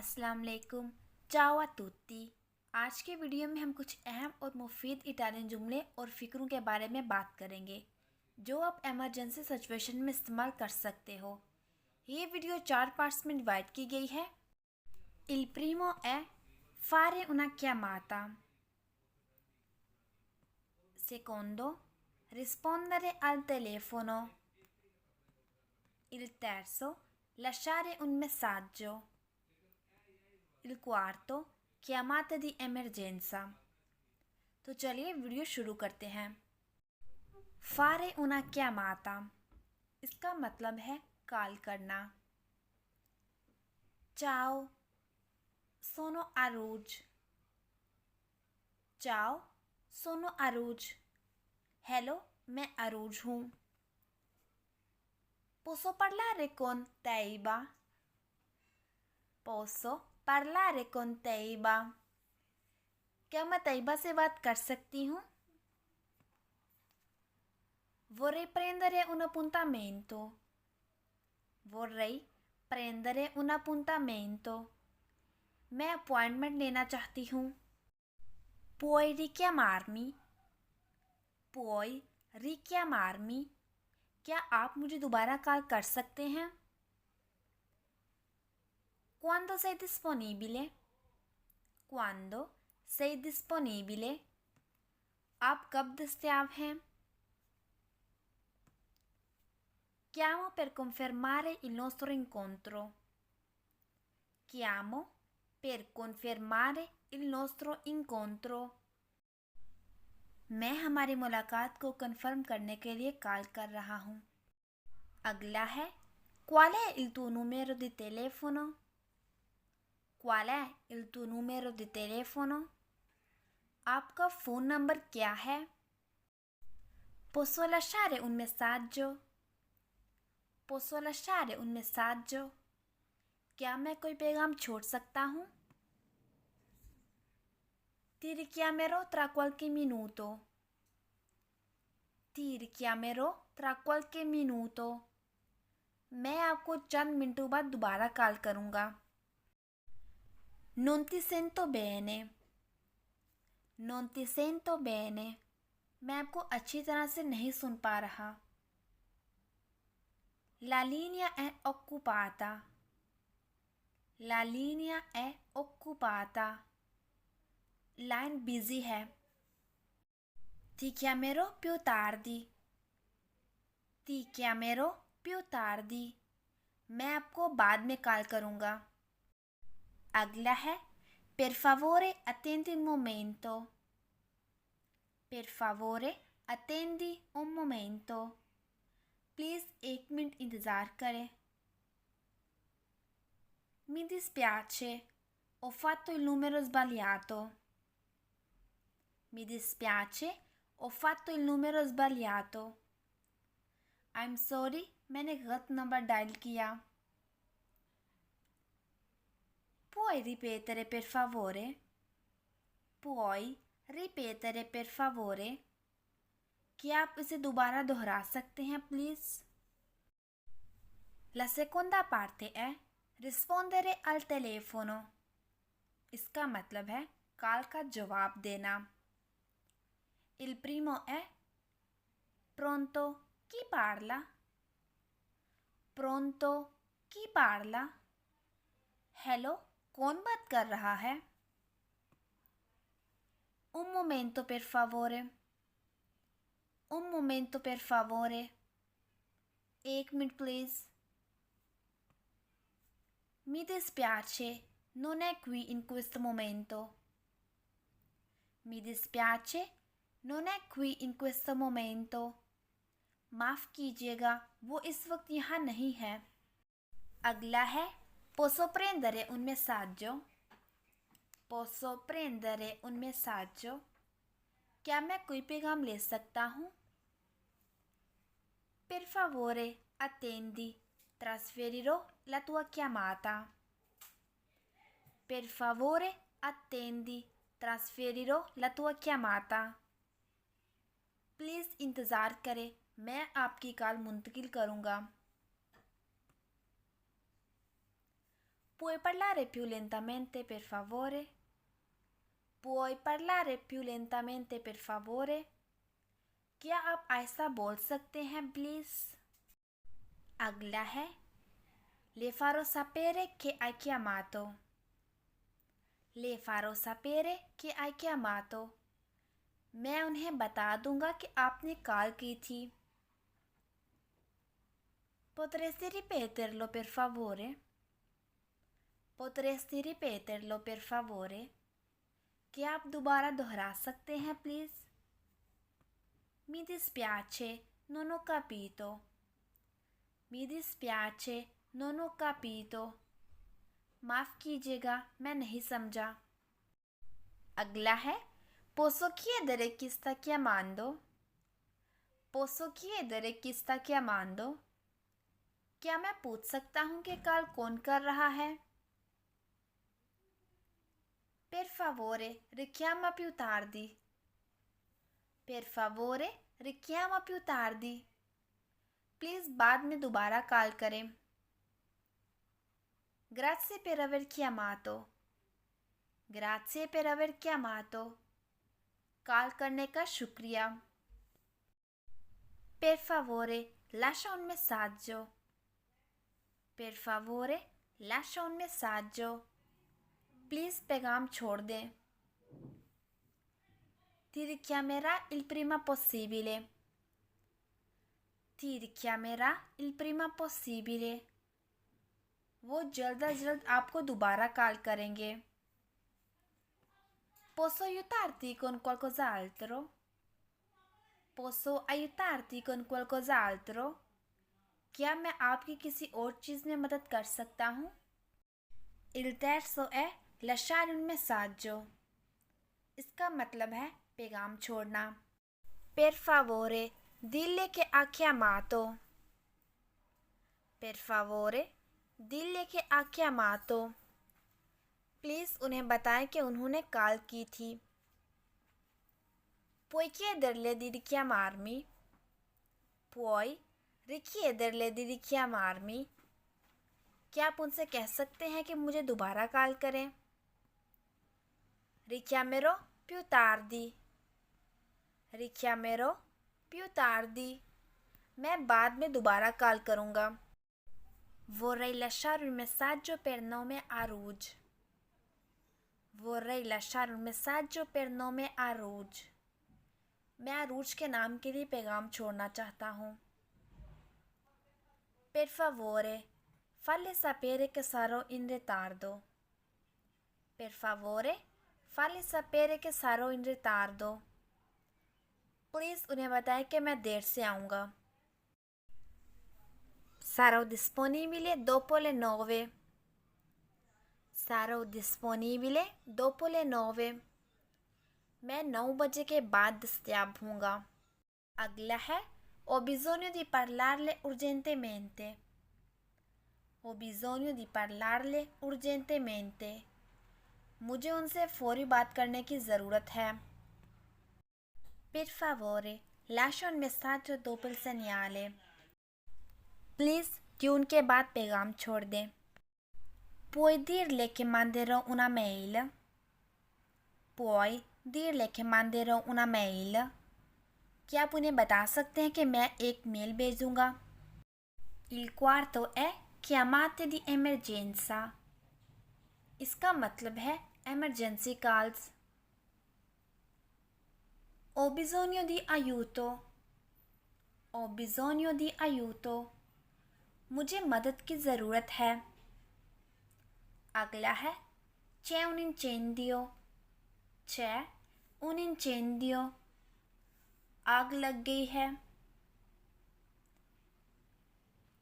अस्सलाम वालेकुम, चाओ आ तुत्ती। आज के वीडियो में हम कुछ अहम और मुफीद इटालियन जुमले और फ़िक्रों के बारे में बात करेंगे जो आप इमरजेंसी सिचुएशन में इस्तेमाल कर सकते हो। ये वीडियो 4 पार्ट्स में डिवाइड की गई है। Il primo è fare una chiamata. Secondo, rispondere al telefono. Il terzo, lasciare un messaggio. Il quarto, chiamata di emergenza. तो चलिए वीडियो शुरू करते हैं। फारे una chiamata, इसका मतलब है कॉल करना। चाओ, sono Aruj. चाओ, sono Aruj. हेलो, मैं अरूज हूँ। Posso parlare con Teiba? Posso parlare con Teiba? क्या मैं तैयबा से बात कर सकती हूँ? Vorrei prendere un appuntamento. Vorrei prendere un appuntamento. मैं अपॉइंटमेंट लेना चाहती हूँ। Puoi richiamarmi? Puoi richiamarmi? क्या आप मुझे दोबारा कॉल कर सकते हैं? Quando sei disponibile? Quando sei disponibile? आप कब दस्तयाब हैं? Chiamo per confermare il nostro incontro. Chiamo per confermare il nostro incontro. मैं हमारी मुलाकात को कंफर्म करने के लिए कॉल कर रहा हूँ। अगला है Qual è il tuo numero di telefono? Qual è il tuo numero di telefono? आपका फ़ोन नंबर क्या है? Posso lasciare un messaggio? Posso lasciare un messaggio? क्या मैं कोई पैगाम छोड़ सकता हूँ? Ti richiamerò tra qualche minuto. Ti richiamerò tra qualche minuto. मैं आपको चंद मिनटों बाद दोबारा कॉल करूँगा। Non ti sento bene. Non ti sento bene. मैं आपको अच्छी तरह से नहीं सुन पा रहा। La linea è occupata. La linea è occupata. Line busy है। Ti chiamerò più tardi. Ti chiamerò più tardi. मैं आपको बाद में कॉल करूँगा। अगला है Per favore attendi un momento. Per favore attendi un momento. Please एक मिनट इंतज़ार करें। Mi dispiace, ho fatto il numero sbagliato. Mi dispiace, ho fatto il numero sbagliato. I'm sorry, मैंने गलत नंबर डायल किया। Puoi ripetere per favore? Puoi ripetere per favore? क्या आप इसे दोबारा दोहरा सकते हैं please? La seconda parte è rispondere al telefono. इसका मतलब है कॉल का जवाब देना। Il primo è Pronto? Chi parla? Pronto? Chi parla? Hello, कौन बात कर रहा है? Un momento per favore. Un momento per favore. एक minute please. Mi dispiace, non è qui in questo momento. Mi dispiace, non è qui in questo momento. माफ़ कीजिएगा, वो इस वक्त यहाँ नहीं है। अगला है Posso prendere un messaggio? Posso prendere un messaggio? क्या मैं कोई पैगाम ले सकता हूँ? Per favore, attendi. Trasferirò la tua chiamata. Per favore, attendi. Trasferirò la tua chiamata. Please इंतज़ार करें, मैं आपकी कॉल मुंतकिल करूँगा। Puoi parlare più lentamente per favore? Puoi parlare più lentamente per favore? क्या आप आहिस्ता बोल सकते हैं प्लीज? अगला है Le farò sapere che hai chiamato. Le farò sapere che hai chiamato. मैं उन्हें बता दूंगा कि आपने कॉल की थी. Potresti ripeterlo per favore? Potresti ripeterlo per favore? क्या आप दोबारा दोहरा सकते हैं please? Mi dispiace, non ho capito. Mi dispiace, non ho capito. माफ कीजिएगा, मैं नहीं समझा. अगला है Posso chiedere chi sta chiamando? Posso chiedere chi sta chiamando? क्या मैं पूछ सकता हूँ कि कॉल कौन कर रहा है? Per favore, richiama più tardi. Per favore, richiama più tardi. Please बाद में दोबारा कॉल करें. Grazie per aver chiamato. Grazie per aver chiamato. Call करने का शुक्रिया. Per favore, lascia un messaggio. Per favore, lascia un messaggio. Please पैगाम छोड़ दें. Ti richiamerà il prima possibile. Ti richiamerà il prima possibile. वो जल्द अज जल्द आपको दोबारा कॉल करेंगे. Posso aiutarti con qualcos'altro? Posso aiutarti con qualcos'altro? क्या मैं आपकी किसी और चीज़ में मदद कर सकता हूँ? Il terzo è lasciare un messaggio. इसका मतलब है पैगाम छोड़ना. Per favore, dille che ha chiamato. Per favore, dille che ha chiamato. Please उन्हें बताएं कि उन्होंने कॉल की थी. Puoi chiederle di richiamarmi? Puoi richiederle di richiamarmi? क्या आप उनसे कह सकते हैं कि मुझे दोबारा कॉल करें? Richiamerò più tardi. Richiamerò più tardi. मैं बाद में दोबारा कॉल करूँगा. Vorrei lasciare un messaggio per nome a Rouge. Vorrei lasciare un messaggio per nome a Rouge. मैं अरूज के नाम के लिए पैगाम छोड़ना चाहता हूँ. Per favore, falle sapere che sarò in ritardo. Per favore, falle sapere che sarò in ritardo. Please उन्हें बताएं कि मैं देर से आऊँगा. Sarò disponibile dopo le 9. Sarò disponibile dopo le 9. मैं 9 बजे के बाद दस्तयाब हूँगा. अगला है Ho bisogno di parlarle urgentemente. Ho bisogno di parlarle urgentemente. मुझे उनसे फौरी बात करने की ज़रूरत है. Per favore, lascia un messaggio dopo il segnale. Please tune के बाद पैगाम छोड़ दें. Puoi dirle che manderò una mail? Puoi dirle che manderò una mail? क्या आप उन्हें बता सकते हैं कि मैं एक मेल भेजूंगा? Il quarto è chiamate di emergenza. इसका मतलब है emergency calls. Ho bisogno di aiuto. Ho bisogno di aiuto. मुझे मदद की ज़रूरत है. अगला है C'è un incendio. C'è un incendio. आग लग गई है.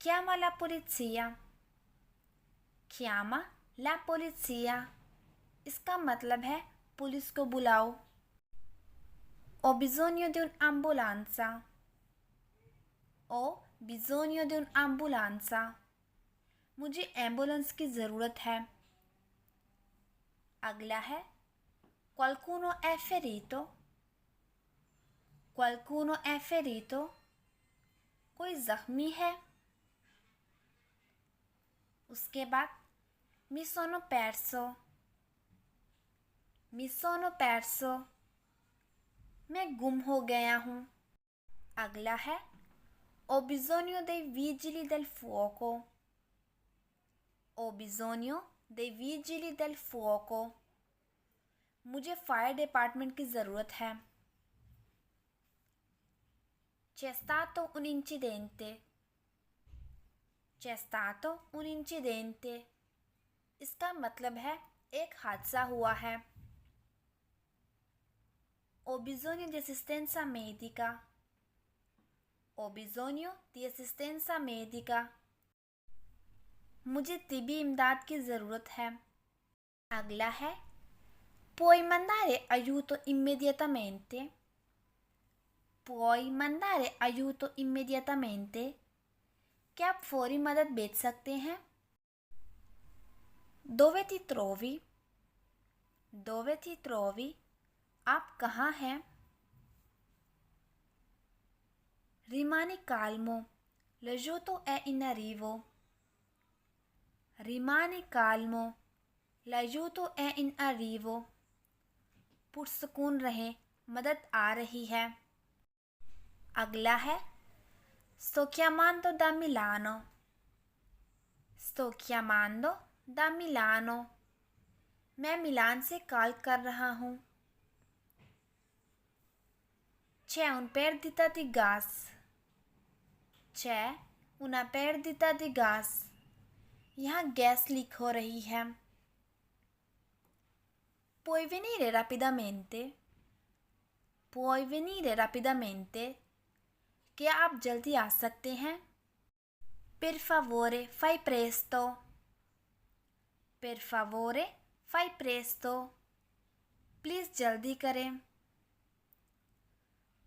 Chiama la polizia. Chiama la polizia. इसका मतलब है पुलिस को बुलाओ. Ho bisogno di un'ambulanza. Ho bisogno di un'ambulanza. मुझे एम्बुलेंस की ज़रूरत है. अगला है Qualcuno è ferito? Qualcuno è ferito? कोई ज़ख्मी है. उसके बाद Mi sono perso. Mi sono perso. मैं गुम हो गया हूँ. अगला है Ho bisogno dei vigili del fuoco. Ho bisogno dei vigili del fuoco. मुझे फायर डिपार्टमेंट की ज़रूरत है. C'è stato un incidente. C'è stato un incidente. इसका मतलब है एक हादसा हुआ है. Ho bisogno di assistenza medica. Ho bisogno di assistenza medica. मुझे तिबी इमदाद की ज़रूरत है. अगला है Puoi mandare aiuto immediatamente? Puoi mandare aiuto immediatamente? क्या आप फौरी मदद भेज सकते हैं? Dove ti trovi? Dove ti trovi? आप कहाँ हैं? Rimani calmo. L'aiuto è in arrivo. Rimani calmo. L'aiuto è in arrivo. पुरसकून रहे, मदद आ रही है. अगला है Sto chiamando da Milano. Sto chiamando da Milano. मैं मिलान से कॉल कर रहा हूँ. C'è un perdita di gas. C'è una perdita di gas. यहाँ गैस लीक हो रही है. Puoi venire rapidamente? Puoi venire rapidamente? क्या आप जल्दी आ सकते हैं? Per favore, fai presto. Per favore, fai presto. Please जल्दी करें.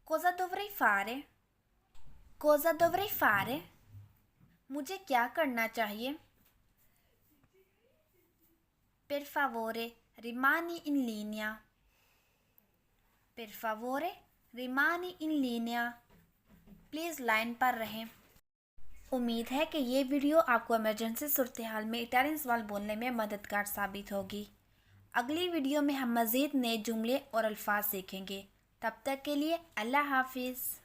Cosa dovrei fare? Cosa dovrei fare? मुझे क्या करना चाहिए? Per favore, rimani in linea. Per favore, rimani in linea. Please line पर रहें. उम्मीद है कि ये वीडियो आपको इमरजेंसी सूरत हाल में इटालियन सवाल बोलने में मददगार साबित होगी. अगली वीडियो में हम मज़ीद नए जुमले और अल्फाज सीखेंगे. तब तक के लिए अल्लाह हाफिज़.